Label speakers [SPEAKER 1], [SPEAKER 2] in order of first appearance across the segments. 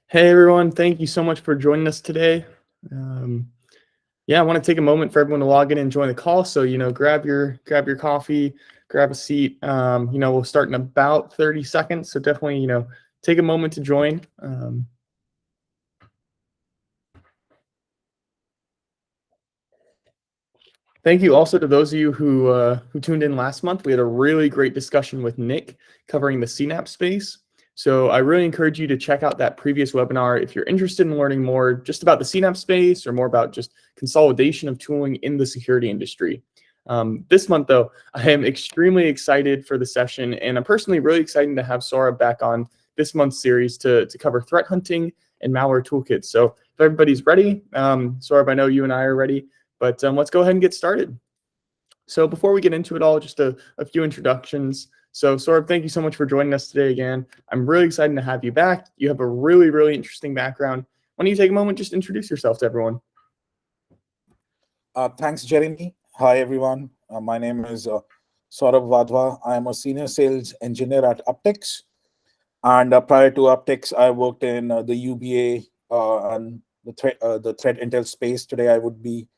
[SPEAKER 1] Hey everyone, thank you so much for joining us today. Um, yeah, I want to take a moment for everyone to log in and join the call. So, grab your coffee, grab a seat. We'll start in about 30 seconds. So definitely, take a moment to join. Thank you also to those of you who tuned in last month. We had a really great discussion with Nick covering the CNAP space. So I really encourage you to check out that previous webinar if you're interested in learning more just about the CNAP space or more about just consolidation of tooling in the security industry. This month, though, I am extremely excited for the session, and I'm personally really excited to have Saurabh back on this month's series to cover threat hunting and malware toolkits. So if everybody's ready, Saurabh, I know you and I are ready. But let's go ahead and get started. So before we get into it all, just a few introductions. So Saurabh, thank you so much for joining us today again. I'm really excited to have you back. You have a really, really interesting background. Why don't you take a moment, just introduce yourself to everyone?
[SPEAKER 2] Thanks, Jeremy. Hi, everyone. My name is Saurabh Vadhwa. I am a senior sales engineer at Uptycs. And prior to Uptycs, I worked in the UBA and the threat intel space. Today, I would be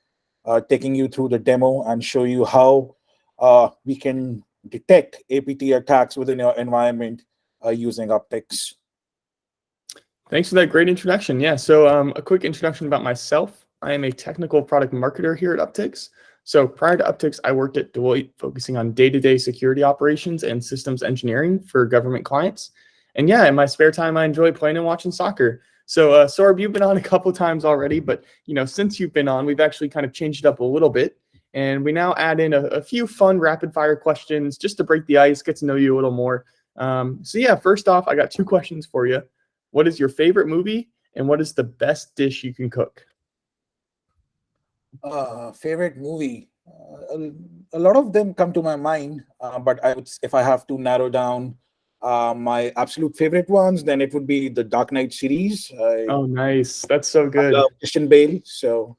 [SPEAKER 2] taking you through the demo and show you how we can detect APT attacks within your environment using Uptycs.
[SPEAKER 1] Thanks for that great introduction. Yeah, so a quick introduction about myself. I am a technical product marketer here at Uptycs. So prior to Uptycs, I worked at Deloitte, focusing on day-to-day security operations and systems engineering for government clients. And yeah, in my spare time, I enjoy playing and watching soccer. So Saurabh, you've been on a couple times already, but since you've been on, we've actually kind of changed it up a little bit. And we now add in a few fun rapid fire questions just to break the ice, get to know you a little more. So yeah, first off, I got two questions for you. What is your favorite movie and what is the best dish you can cook?
[SPEAKER 2] Favorite movie? A lot of them come to my mind, but if I have to narrow down my absolute favorite ones, then it would be the Dark Knight series.
[SPEAKER 1] Oh, nice. That's so
[SPEAKER 2] I
[SPEAKER 1] good.
[SPEAKER 2] love Christian Bale, so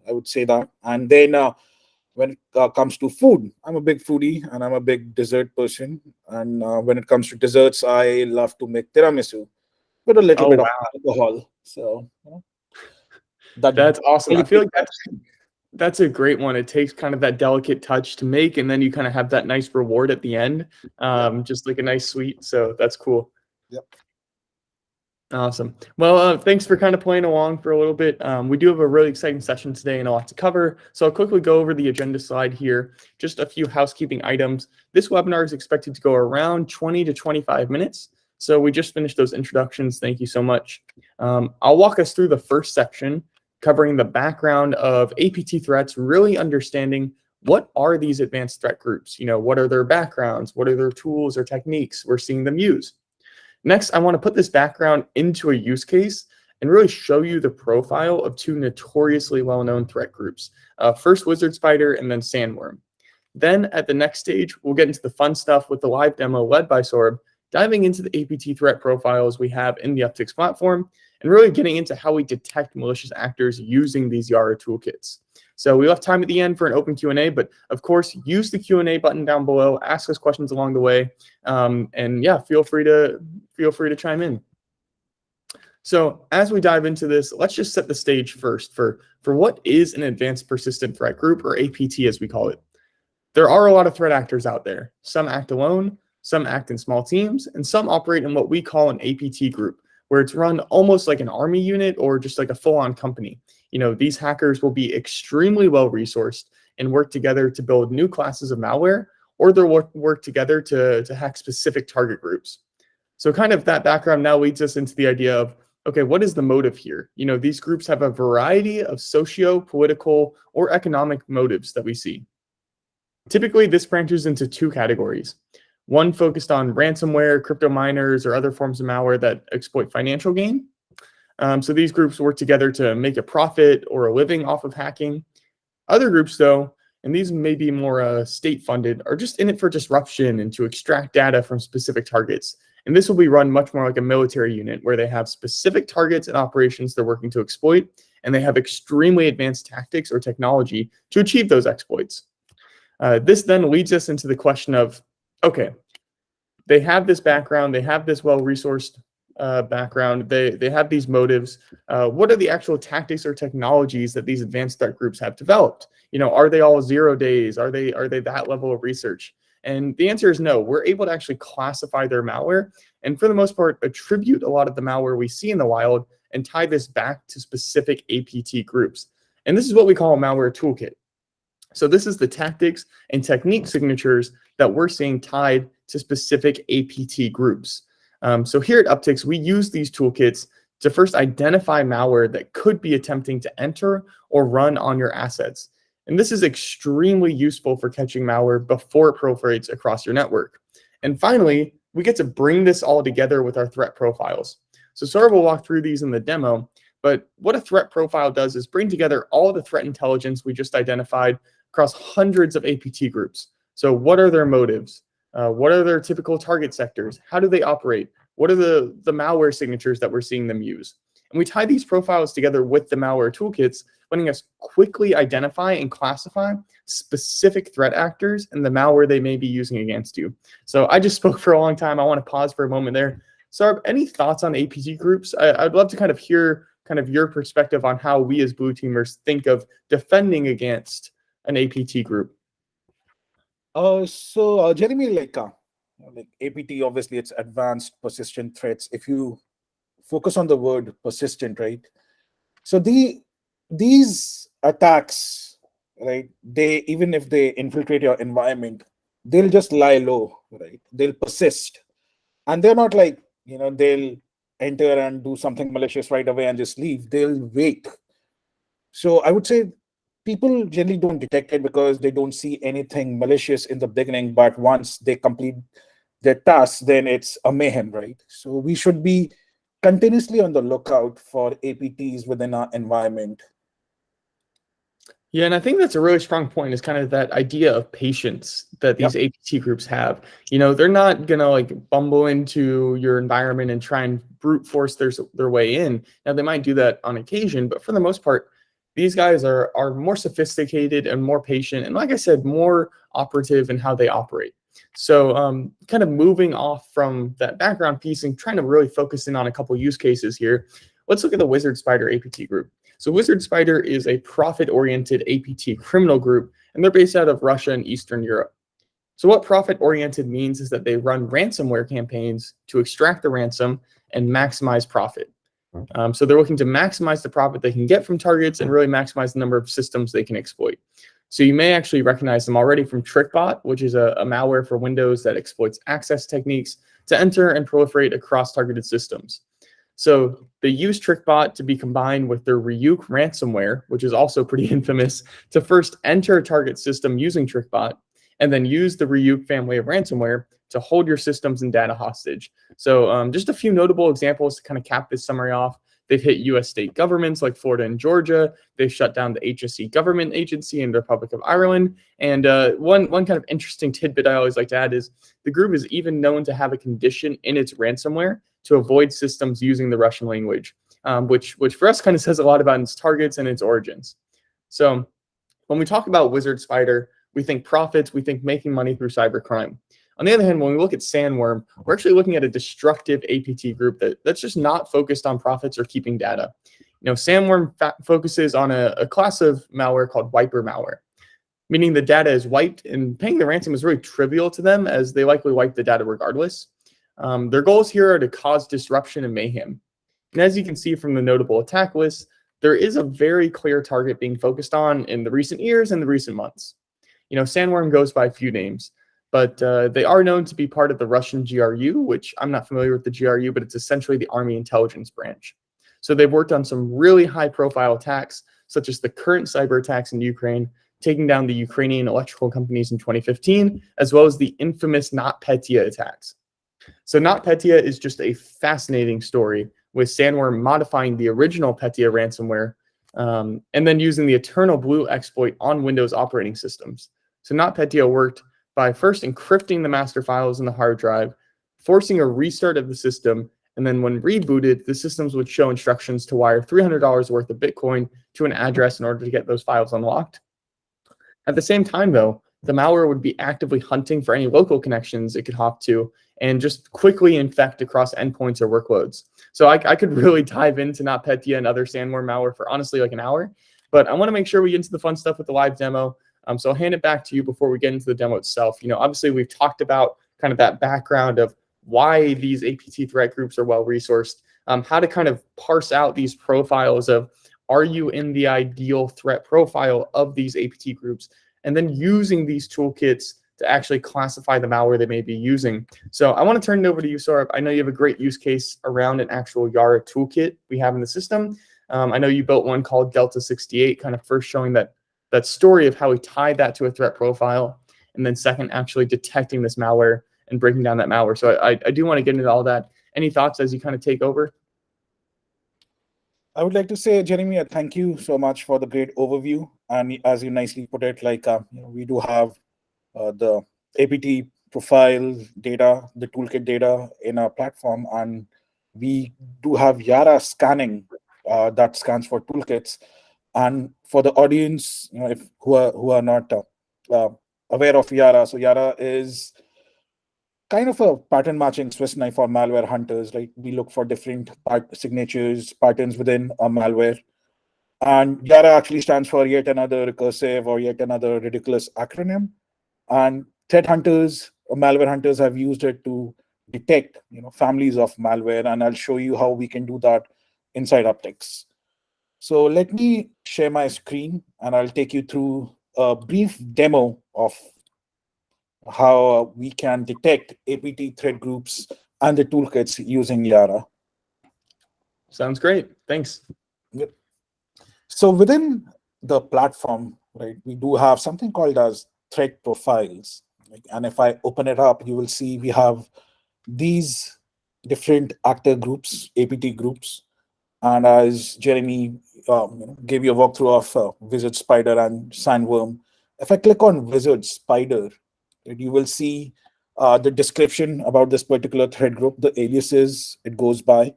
[SPEAKER 2] I would say that. And then when it comes to food, I'm a big foodie and I'm a big dessert person. And when it comes to desserts, I love to make tiramisu with a little
[SPEAKER 1] Oh,
[SPEAKER 2] bit of
[SPEAKER 1] wow.
[SPEAKER 2] alcohol. So that
[SPEAKER 1] That's awesome. I
[SPEAKER 2] really
[SPEAKER 1] feel like that's a great one. It takes kind of that delicate touch to make, and then you kind of have that nice reward at the end, just like a nice sweet. So that's cool.
[SPEAKER 2] Yep.
[SPEAKER 1] Awesome. Well, thanks for kind of playing along for a little bit. We do have a really exciting session today and a lot to cover. So I'll quickly go over the agenda slide here. Just a few housekeeping items. This webinar is expected to go around 20 to 25 minutes. So we just finished those introductions. Thank you so much. I'll walk us through the first section, covering the background of APT threats, really understanding what are these advanced threat groups? What are their backgrounds? What are their tools or techniques we're seeing them use? Next, I want to put this background into a use case and really show you the profile of two notoriously well-known threat groups, first Wizard Spider and then Sandworm. Then at the next stage, we'll get into the fun stuff with the live demo led by Saurabh, diving into the APT threat profiles we have in the Uptycs platform, and really getting into how we detect malicious actors using these YARA toolkits. So we left time at the end for an open Q&A, but of course, use the Q&A button down below, ask us questions along the way, and yeah, feel free to chime in. So as we dive into this, let's just set the stage first for what is an advanced persistent threat group, or APT as we call it. There are a lot of threat actors out there. Some act alone, some act in small teams, and some operate in what we call an APT group, where it's run almost like an army unit or just like a full-on company. These hackers will be extremely well-resourced and work together to build new classes of malware, or they'll work together to hack specific target groups. So kind of that background now leads us into the idea of, okay, what is the motive here? These groups have a variety of socio-political or economic motives that we see. Typically, this branches into two categories. One focused on ransomware, crypto miners, or other forms of malware that exploit financial gain. So these groups work together to make a profit or a living off of hacking. Other groups, though, and these may be more state-funded, are just in it for disruption and to extract data from specific targets. And this will be run much more like a military unit, where they have specific targets and operations they're working to exploit, and they have extremely advanced tactics or technology to achieve those exploits. This then leads us into the question of, okay, they have this background, they have this well-resourced background. They have these motives. What are the actual tactics or technologies that these advanced threat groups have developed? Are they all 0 days? Are they that level of research? And the answer is no. We're able to actually classify their malware, and for the most part, attribute a lot of the malware we see in the wild and tie this back to specific APT groups. And this is what we call a malware toolkit. So this is the tactics and technique signatures that we're seeing tied to specific APT groups. So here at Uptycs, we use these toolkits to first identify malware that could be attempting to enter or run on your assets. And this is extremely useful for catching malware before it proliferates across your network. And finally, we get to bring this all together with our threat profiles. So Saurabh will walk through these in the demo, but what a threat profile does is bring together all the threat intelligence we just identified across hundreds of APT groups. So what are their motives? What are their typical target sectors? How do they operate? What are the malware signatures that we're seeing them use? And we tie these profiles together with the malware toolkits, letting us quickly identify and classify specific threat actors and the malware they may be using against you. So I just spoke for a long time. I want to pause for a moment there. Saurabh, any thoughts on APT groups? I'd love to kind of hear your perspective on how we as blue teamers think of defending against an APT group.
[SPEAKER 2] Jeremy, like APT, obviously it's advanced persistent threats. If you focus on the word persistent, right? So these attacks, right? Even if they infiltrate your environment, they'll just lie low, right? They'll persist, and they're not like they'll enter and do something malicious right away and just leave. They'll wait. So I would say people generally don't detect it because they don't see anything malicious in the beginning, but once they complete their tasks, then it's a mayhem, right? So we should be continuously on the lookout for APTs within our environment.
[SPEAKER 1] Yeah, and I think that's a really strong point, is kind of that idea of patience that these APT groups have. They're not going to like bumble into your environment and try and brute force their way in. Now, they might do that on occasion, but for the most part, these guys are more sophisticated and more patient, and like I said, more operative in how they operate. So kind of moving off from that background piece and trying to really focus in on a couple use cases here, let's look at the Wizard Spider APT group. So Wizard Spider is a profit-oriented APT criminal group, and they're based out of Russia and Eastern Europe. So what profit-oriented means is that they run ransomware campaigns to extract the ransom and maximize profit. So they're looking to maximize the profit they can get from targets and really maximize the number of systems they can exploit. So you may actually recognize them already from TrickBot, which is a malware for Windows that exploits access techniques to enter and proliferate across targeted systems. So they use TrickBot to be combined with their Ryuk ransomware, which is also pretty infamous, to first enter a target system using TrickBot, and then use the Ryuk family of ransomware to hold your systems and data hostage. So just a few notable examples to kind of cap this summary off. They've hit US state governments like Florida and Georgia. They've shut down the HSE government agency in the Republic of Ireland. And one kind of interesting tidbit I always like to add is the group is even known to have a condition in its ransomware to avoid systems using the Russian language, which for us kind of says a lot about its targets and its origins. So when we talk about Wizard Spider, we think profits, we think making money through cybercrime. On the other hand, when we look at Sandworm, we're actually looking at a destructive APT group that's just not focused on profits or keeping data. Sandworm focuses on a class of malware called wiper malware, meaning the data is wiped, and paying the ransom is really trivial to them as they likely wipe the data regardless. Their goals here are to cause disruption and mayhem. And as you can see from the notable attack list, there is a very clear target being focused on in the recent years and the recent months. Sandworm goes by a few names, but they are known to be part of the Russian GRU, which I'm not familiar with the GRU, but it's essentially the Army intelligence branch. So they've worked on some really high-profile attacks, such as the current cyber attacks in Ukraine, taking down the Ukrainian electrical companies in 2015, as well as the infamous NotPetya attacks. So NotPetya is just a fascinating story, with Sandworm modifying the original Petya ransomware and then using the Eternal Blue exploit on Windows operating systems. So NotPetya worked by first encrypting the master files in the hard drive, forcing a restart of the system, and then when rebooted, the systems would show instructions to wire $300 worth of Bitcoin to an address in order to get those files unlocked. At the same time, though, the malware would be actively hunting for any local connections it could hop to and just quickly infect across endpoints or workloads. So I could really dive into NotPetya and other Sandworm malware for honestly like an hour, but I want to make sure we get into the fun stuff with the live demo. So I'll hand it back to you before we get into the demo itself. Obviously we've talked about kind of that background of why these APT threat groups are well resourced, how to kind of parse out these profiles of, are you in the ideal threat profile of these APT groups, and then using these toolkits to actually classify the malware they may be using. So I want to turn it over to you, Saurabh. I know you have a great use case around an actual YARA toolkit we have in the system. I know you built one called Delta 68, kind of first showing that story of how we tied that to a threat profile, and then second, actually detecting this malware and breaking down that malware. So I do want to get into all that. Any thoughts as you kind of take over?
[SPEAKER 2] I would like to say, Jeremy, thank you so much for the great overview. And as you nicely put it, like we do have the APT profile data, the toolkit data in our platform, and we do have YARA scanning that scans for toolkits. And for the audience, if who are not aware of YARA, so YARA is kind of a pattern matching Swiss knife for malware hunters. Right, we look for different signatures, patterns within a malware. And YARA actually stands for yet another recursive or yet another ridiculous acronym. And threat hunters or malware hunters have used it to detect families of malware. And I'll show you how we can do that inside Uptycs. So let me share my screen and I'll take you through a brief demo of how we can detect APT threat groups and the toolkits using YARA.
[SPEAKER 1] Sounds great. Thanks.
[SPEAKER 2] Yep. So within the platform, right, we do have something called as threat profiles. And if I open it up, you will see we have these different actor groups, APT groups. And as Jeremy gave you a walkthrough of Wizard Spider and Sandworm, if I click on Wizard Spider, you will see the description about this particular thread group, the aliases it goes by,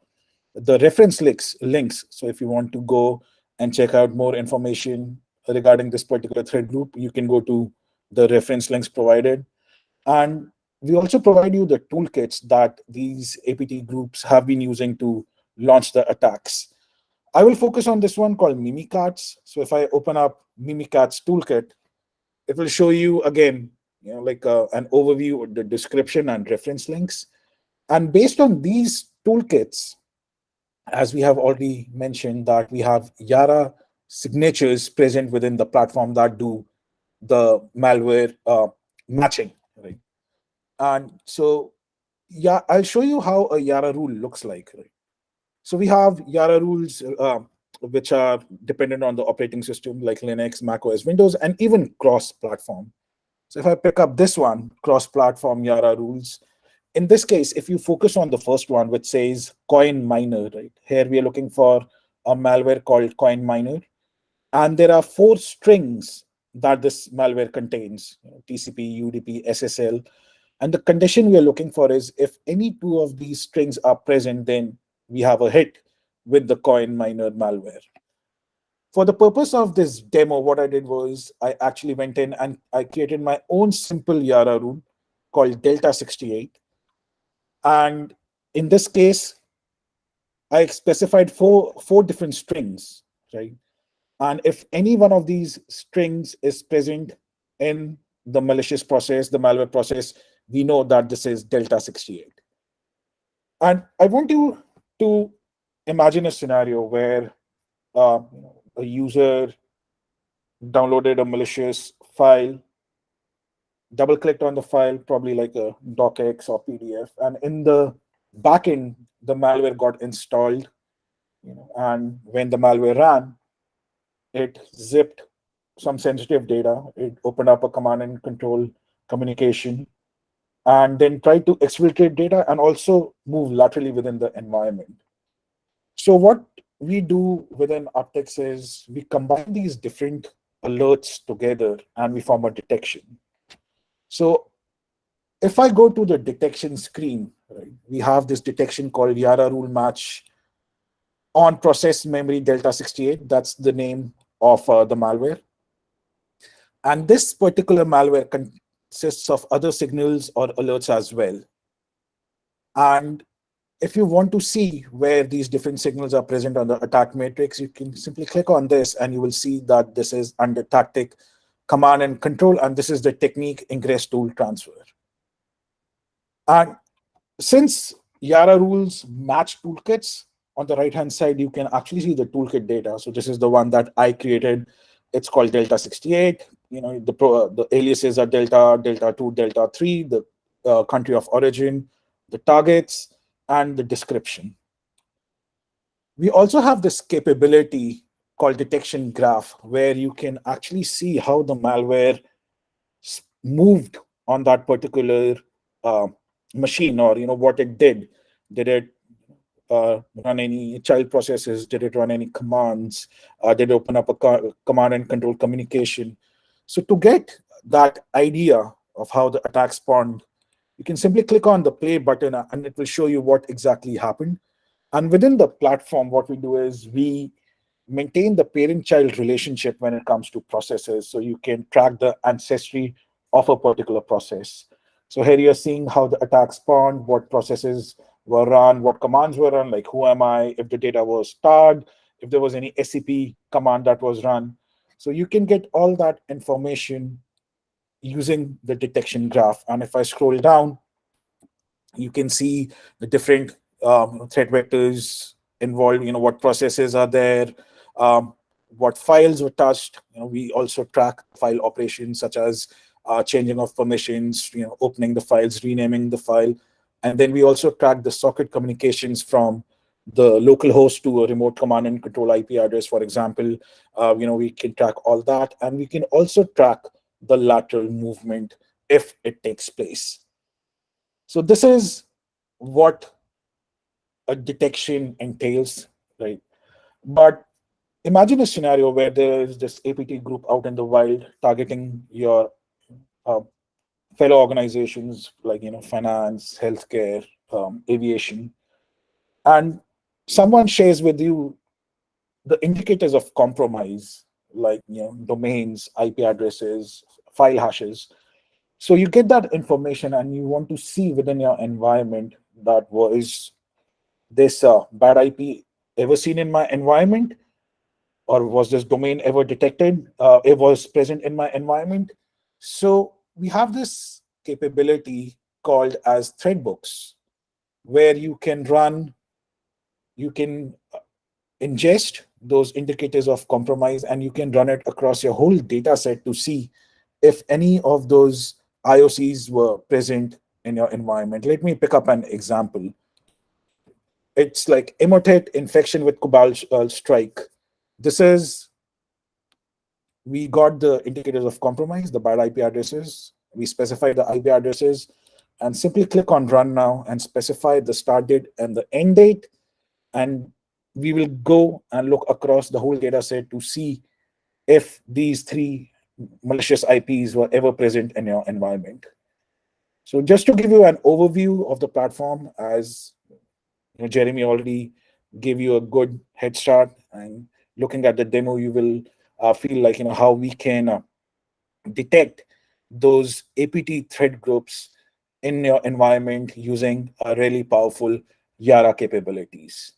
[SPEAKER 2] the reference links. So if you want to go and check out more information regarding this particular thread group, you can go to the reference links provided. And we also provide you the toolkits that these APT groups have been using to launch the attacks. I will focus on this one called Mimikatz. So if I open up Mimikatz toolkit, it will show you again, like an overview of the description and reference links. And based on these toolkits, as we have already mentioned, that we have YARA signatures present within the platform that do the malware matching, right? And so, yeah, I'll show you how a YARA rule looks like, right? So we have YARA rules which are dependent on the operating system like Linux, Mac OS, Windows, and even cross-platform. So if I pick up this one, cross-platform YARA rules, in this case, if you focus on the first one, which says coin miner, right? Here we are looking for a malware called coin miner. And there are 4 strings that this malware contains, TCP, UDP, SSL. And the condition we are looking for is if any 2 of these strings are present, then we have a hit with the coin miner malware. For the purpose of this demo, what I did was I actually went in and I created my own simple YARA rule called Delta 68. And in this case, I specified four different strings, right? And if any one of these strings is present in the malicious process, the malware process, we know that this is Delta 68. And I want you to imagine a scenario where a user downloaded a malicious file, double-clicked on the file, probably like a docx or PDF, and in the backend, the malware got installed, and when the malware ran, it zipped some sensitive data. It opened up a command and control communication, and then tried to exfiltrate data and also move laterally within the environment. So what we do within Uptycs is we combine these different alerts together and we form a detection. So if I go to the detection screen, right, we have this detection called YARA rule match on process memory Delta 68. That's the name of the malware. And this particular malware consists of other signals or alerts as well. And if you want to see where these different signals are present on the attack matrix, you can simply click on this and you will see that this is under tactic, command and control, and this is the technique ingress tool transfer. And since YARA rules match toolkits, on the right-hand side, you can actually see the toolkit data. So this is the one that I created. It's called Delta 68. The aliases are Delta, Delta 2, Delta 3, the country of origin, the targets, and the description. We also have this capability called detection graph, where you can actually see how the malware moved on that particular machine, or what it did. Did it run any child processes? Did it run any commands? Did it open up a command and control communication? So to get that idea of how the attack spawned, you can simply click on the play button and it will show you what exactly happened. And within the platform, what we do is we maintain the parent-child relationship when it comes to processes, so you can track the ancestry of a particular process. So here you're seeing how the attack spawned, what processes were run, what commands were run, like who am I, if the data was tagged, if there was any SCP command that was run. So you can get all that information using the detection graph. And if I scroll down, you can see the different threat vectors involved, what processes are there, what files were touched. We also track file operations such as changing of permissions, opening the files, renaming the file. And then we also track the socket communications from the local host to a remote command and control IP address, for example. We can track all that. And we can also track the lateral movement if it takes place. So this is what a detection entails, right? But imagine a scenario where there is this APT group out in the wild targeting your fellow organizations like finance, healthcare, aviation, and someone shares with you the indicators of compromise, like domains, IP addresses, file hashes. So you get that information and you want to see within your environment that was this bad IP ever seen in my environment, or was this domain ever detected? It was present in my environment. So we have this capability called as thread books, where you can ingest those indicators of compromise, and you can run it across your whole data set to see if any of those IOCs were present in your environment. Let me pick up an example. It's like Emotet infection with Cobalt strike. We got the indicators of compromise, the bad IP addresses. We specify the IP addresses and simply click on run now and specify the start date and the end date. And we will go and look across the whole data set to see if these 3 malicious IPs were ever present in your environment. So just to give you an overview of the platform, as Jeremy already gave you a good head start, and looking at the demo, you will feel like how we can detect those APT threat groups in your environment using really powerful YARA capabilities.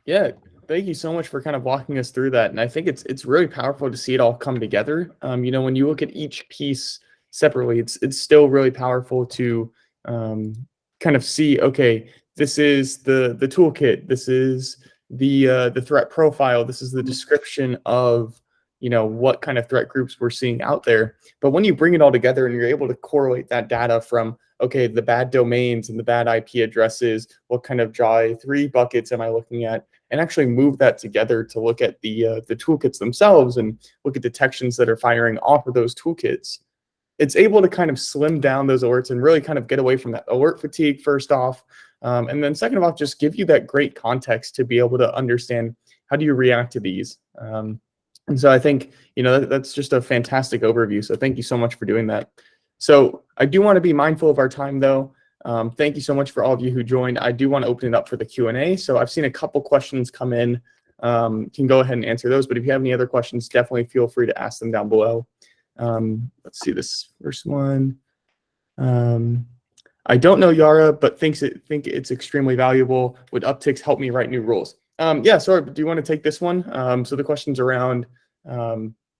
[SPEAKER 1] Yeah, thank you so much for kind of walking us through that. And I think it's really powerful to see it all come together. When you look at each piece separately, it's still really powerful to kind of see, okay, this is the toolkit, this is the threat profile, this is the description of what kind of threat groups we're seeing out there. But when you bring it all together and you're able to correlate that data from, okay, the bad domains and the bad IP addresses, what kind of dry 3 buckets am I looking at, and actually move that together to look at the toolkits themselves and look at detections that are firing off of those toolkits, it's able to kind of slim down those alerts and really kind of get away from that alert fatigue first off. And then second of all, just give you that great context to be able to understand how do you react to these. And so I think, that's just a fantastic overview. So thank you so much for doing that. So I do want to be mindful of our time, though. Thank you so much for all of you who joined. I do want to open it up for the Q&A. So I've seen a couple questions come in. Can go ahead and answer those. But if you have any other questions, definitely feel free to ask them down below. Let's see this first one. I don't know YARA, but think it's extremely valuable. Would Uptycs help me write new rules? Yeah, Saurabh, do you want to take this one? So the question's around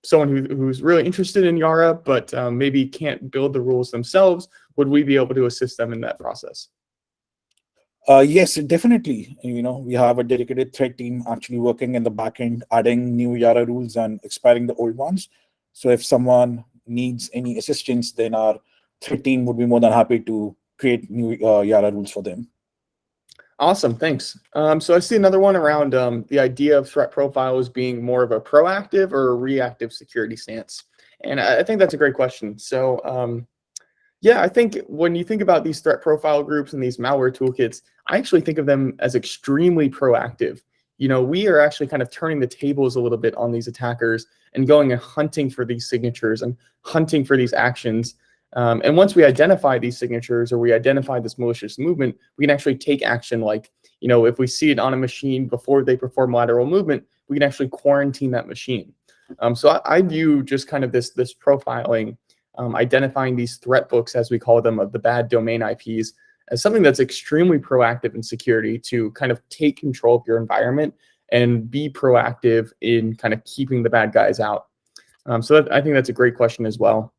[SPEAKER 1] someone who's really interested in YARA, but maybe can't build the rules themselves. Would we be able to assist them in that process?
[SPEAKER 2] Yes, definitely. We have a dedicated thread team actually working in the backend, adding new YARA rules and expiring the old ones. So if someone needs any assistance, then our thread team would be more than happy to create new YARA rules for them.
[SPEAKER 1] Awesome, thanks. So I see another one around the idea of threat profiles being more of a proactive or a reactive security stance. And I think that's a great question. So yeah, I think when you think about these threat profile groups and these malware toolkits, I actually think of them as extremely proactive. We are actually kind of turning the tables a little bit on these attackers and going and hunting for these signatures and hunting for these actions. And once we identify these signatures or we identify this malicious movement, we can actually take action. Like, if we see it on a machine before they perform lateral movement, we can actually quarantine that machine. So I view just kind of this profiling, identifying these threat books, as we call them, of the bad domain IPs, as something that's extremely proactive in security to kind of take control of your environment and be proactive in kind of keeping the bad guys out. So I think that's a great question as well.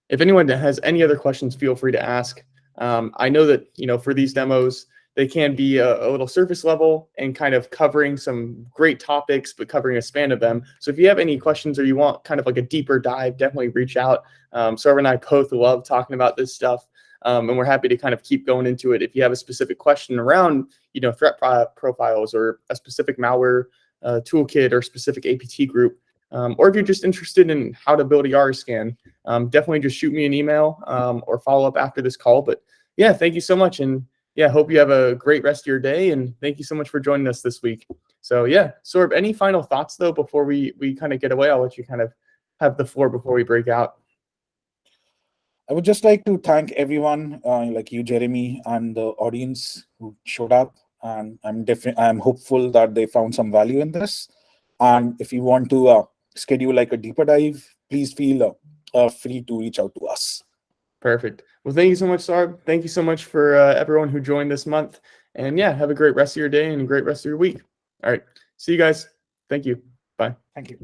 [SPEAKER 1] If anyone has any other questions, feel free to ask. I know that, for these demos, they can be a little surface level and kind of covering some great topics, but covering a span of them. So if you have any questions or you want kind of like a deeper dive, definitely reach out. Sarah and I both love talking about this stuff, and we're happy to kind of keep going into it. If you have a specific question around, threat profiles or a specific malware toolkit or specific APT group, or if you're just interested in how to build a YARA scan, definitely just shoot me an email or follow up after this call. But yeah, thank you so much. And yeah, hope you have a great rest of your day. And thank you so much for joining us this week. So yeah, Saurabh, any final thoughts though, before we kind of get away? I'll let you kind of have the floor before we break out.
[SPEAKER 2] I would just like to thank everyone like you, Jeremy, and the audience who showed up. And I'm hopeful that they found some value in this. And if you want to schedule like a deeper dive, please feel free to reach out to us.
[SPEAKER 1] Perfect. Well, thank you so much, Saurabh. Thank you so much for everyone who joined this month. And yeah, have a great rest of your day and a great rest of your week. All right. See you guys. Thank you. Bye.
[SPEAKER 2] Thank you.